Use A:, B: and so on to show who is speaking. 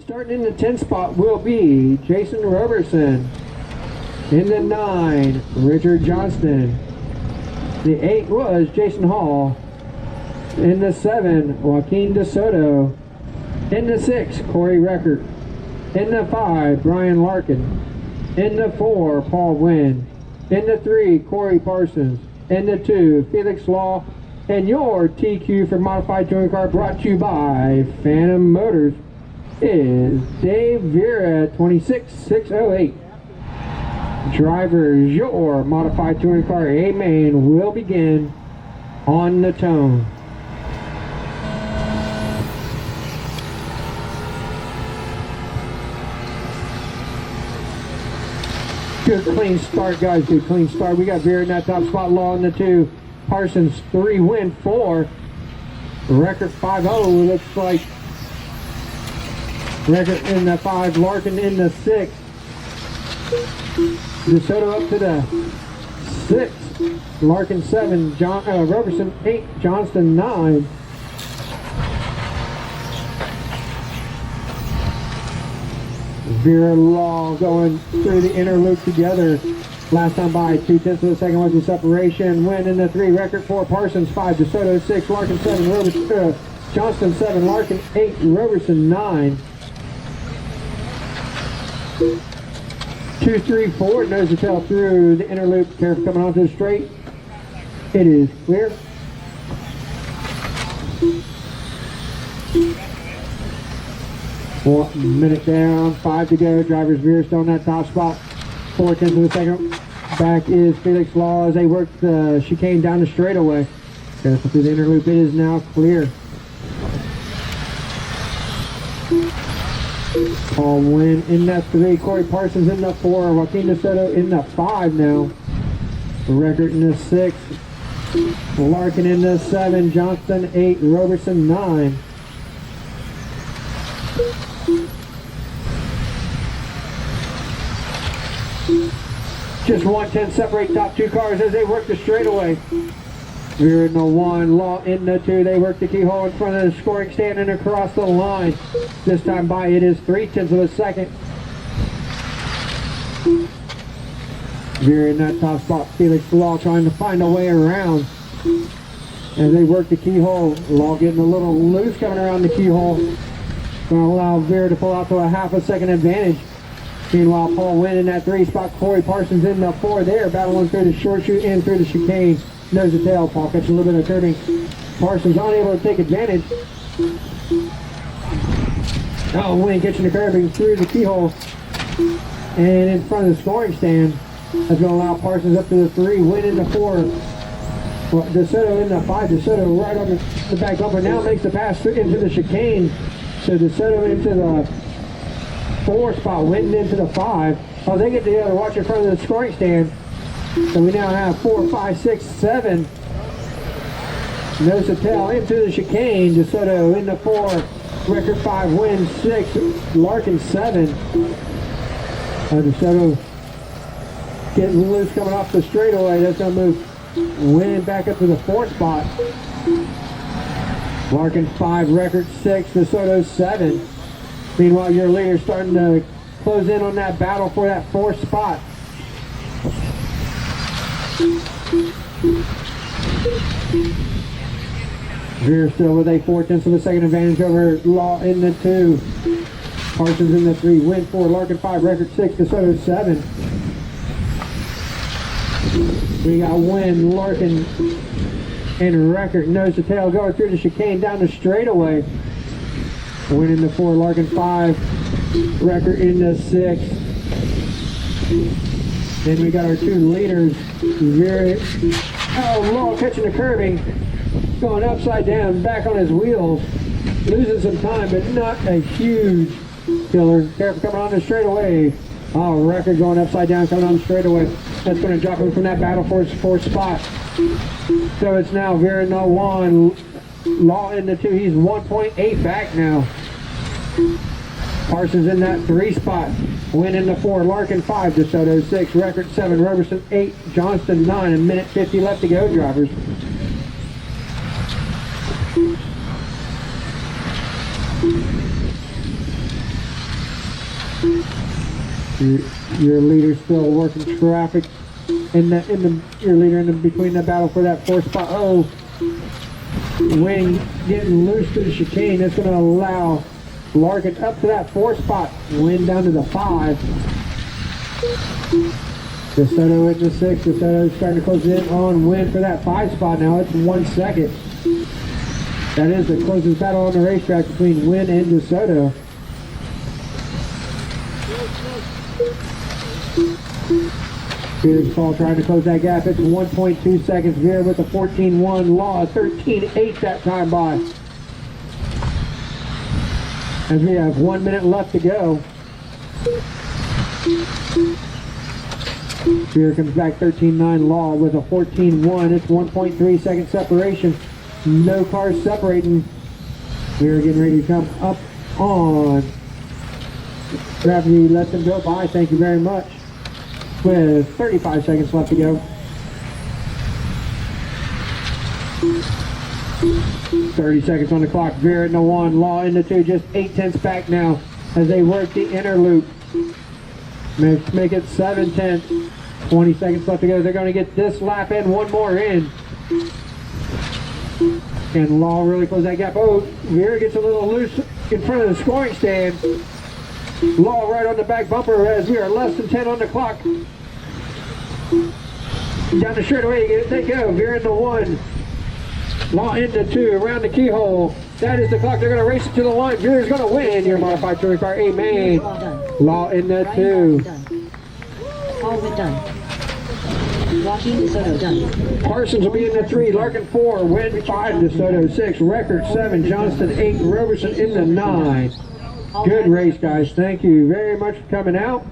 A: Starting in the 10 spot will be Jason Roberson. In the 9, Richard Johnston. The 8 was Jason Hall. In the 7, Joaquin DeSoto. In the 6, Corey Reckert. In the 5, Brian Larkin. In the 4, Paul Wynn. In the 3, Corey Parsons. In the 2, Felix Law. And your TQ for Modified Touring Car, brought to you by Phantom Motors, is Dave Vera, 26608. Drivers, your Modified Touring Car A main will begin on the tone. Good clean start, guys. Good clean start. We got Vera in that top spot. Law in the 2. Parsons 3, Win 4. Record 5-0. Looks like Record in the 5. Larkin in the 6. DeSoto up to the 6. Larkin 7. Roberson 8. Johnston 9. Vera, Law going through the inner loop together. Last time by 0.2 of a second was the separation. Win in the 3. Record 4. Parsons 5. DeSoto 6. Larkin 7. Roberson, Johnston 7. Larkin 8. Roberson 9. 2, 3, 4. Nose to tail through the inner loop. Careful coming onto the straight. It is clear. One minute down, 5 to go. Drivers Vera still in that top spot. 0.4 of a second. Back is Felix Law as they work the chicane down the straightaway. Careful through the inner loop. It is now clear. Paul Wynn in that 3. Corey Parsons in the 4. Joaquin DeSoto in the 5 now. Record in the 6. Larkin in the 7. Johnston 8. Roberson 9. Just 1/10 separate top 2 cars as they work the straightaway. Vera in the 1, Law in the 2. They work the keyhole in front of the scoring stand and across the line. This time by it is 0.3 of a second. Vera in that top spot. Felix Law trying to find a way around as they work the keyhole. Law getting a little loose coming around the keyhole. Going to allow Vera to pull out to a 0.5 second advantage. Meanwhile, Paul Wynn in that 3 spot. Corey Parsons in the 4 there. Battling through the short chute and through the chicane. Nose to tail. Paul catching a little bit of curving. Parsons unable to take advantage. Oh, Wynn catching the curving through the keyhole. And in front of the scoring stand. That's going to allow Parsons up to the 3. Wynn in the 4. DeSoto in the 5. DeSoto right on the back bumper. Now makes the pass into the chicane. So DeSoto into the 4 spot. Wynn into the 5. Oh, they get together. Watch in front of the scoring stand. So we now have 4, 5, 6, 7. Nose to tail into the chicane. DeSoto in the 4. Record 5. Win 6. Larkin 7. DeSoto getting loose coming off the straightaway. That's going to move Wynn back up to the 4 spot. Larkin 5. Record 6. DeSoto 7. Meanwhile, your leader starting to close in on that battle for that 4th spot. Vera still with a 0.4 of a second advantage over Law in the 2. Parsons in the 3. Win 4. Larkin 5. Record 6. DeSoto 7. We got Win, Larkin, and Record. Nose to tail going through the chicane down the straightaway. Win in the 4. Larkin 5. Record in the 6. Then we got our 2 leaders. Vera. Oh, Law catching the curving. Going upside down, back on his wheels. Losing some time, but not a huge killer. Careful coming on the straightaway. Oh, Record going upside down, coming on the straightaway. That's going to drop him from that battle for his 4th spot. So it's now Vera in the 1. Law in the 2. He's 1.8 back now. Parsons in that 3 spot. Win in the 4. Larkin 5. DeSoto 6. Record 7. Roberson 8. Johnston 9. A minute 50 left to go, drivers. Your leader still working traffic your leader in between the battle for that 4th spot. Oh, Wing getting loose to the chicane. That's going to allow Larkin up to that 4th spot. Win down to the 5. DeSoto at the 6. DeSoto starting to close in on Win for that 5 spot now. It's 1 second. That is the closest battle on the racetrack between Win and DeSoto. Here's Paul trying to close that gap. It's 1.2 seconds. Veer with a 14.1. Law 13.8 that time by. As we have 1 minute left to go. Veer comes back 13.9. Law with a 14.1. It's 1.3 second separation. No cars separating. Veer getting ready to come up on. Gravity let them go by. Thank you very much. With 35 seconds left to go. 30 seconds on the clock. Veer in the 1, Law in the 2, just 8/10 back now as they work the inner loop. Make it 7/10. 20 seconds left to go. They're going to get this lap in, one more in. And Law really close that gap. Oh, Veer gets a little loose in front of the scoring stand. Law right on the back bumper as we are less than 10 on the clock. Down the straightaway they go. Veer into 1. Law into 2. Around the keyhole. That is the clock. They're going to race it to the line. Veer is going to win your modified touring car. Amen. Law into 2.
B: All been done. Joaquin DeSoto done.
A: Parsons will be in the 3. Larkin 4. Win 5. DeSoto 6. Record 7. Johnston 8. Roberson in the 9. Good race, guys. Thank you very much for coming out.